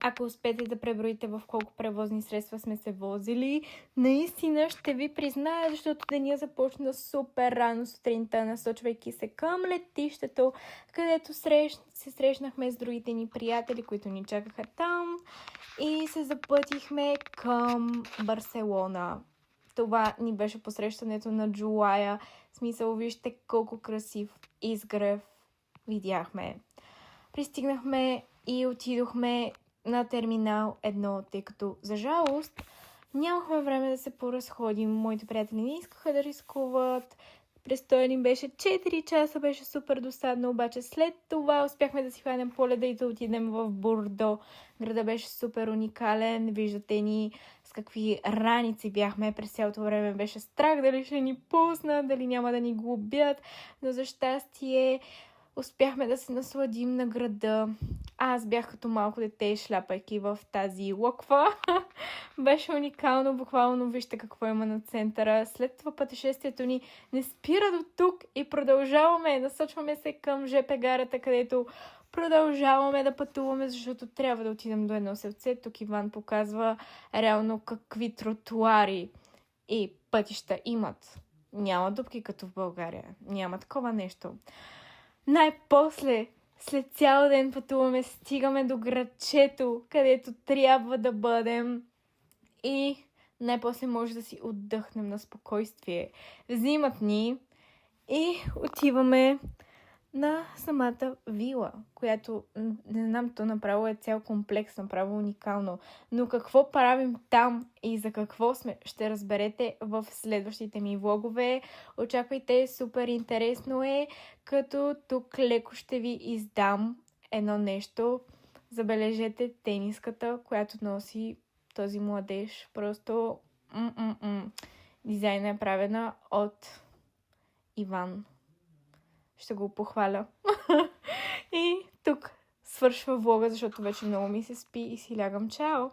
Ако успеете да преброите в колко превозни средства сме се возили, наистина ще ви призная, защото деня започна супер рано сутринта, насочвайки се към летището, където се срещнахме с другите ни приятели, които ни чакаха там и се запътихме към Барселона. Това ни беше посрещането на Джулая. В смисъл, вижте колко красив изгрев видяхме. Пристигнахме и отидохме на терминал 1, тъй като за жалост нямахме време да се поразходим. Моите приятели не искаха да рискуват. Престоя ни беше 4 часа, беше супер досадно, обаче след това успяхме да си хванем полета и да отидем в Бордо. Града беше супер уникален, виждате ни с какви раници бяхме през цялото време. Беше страх дали ще ни пуснат, дали няма да ни глобят, но за щастие успяхме да се насладим на града. Аз бях като малко дете, шляпайки в тази локва. Беше уникално, буквално вижте какво има на центъра. След това пътешествието ни не спира до тук и продължаваме. Насочваме се към ЖП гарата, където продължаваме да пътуваме, защото трябва да отидем до едно селце. Тук Иван показва реално какви тротуари и пътища имат. Няма дупки като в България. Няма такова нещо. Най-после, след цял ден пътуваме, стигаме до градчето, където трябва да бъдем и най-после може да си отдъхнем на спокойствие. Взимат ни и отиваме на самата вила, която, не знам, то направо е цял комплекс, направо уникално. Но какво правим там и за какво сме, ще разберете в следващите ми влогове. Очаквайте, супер интересно е, като тук леко ще ви издам едно нещо. Забележете тениската, която носи този младеж. Просто дизайна е правена от Иван. Ще го похваля. И тук свършва влога, защото вече много ми се спи и си лягам. Чао!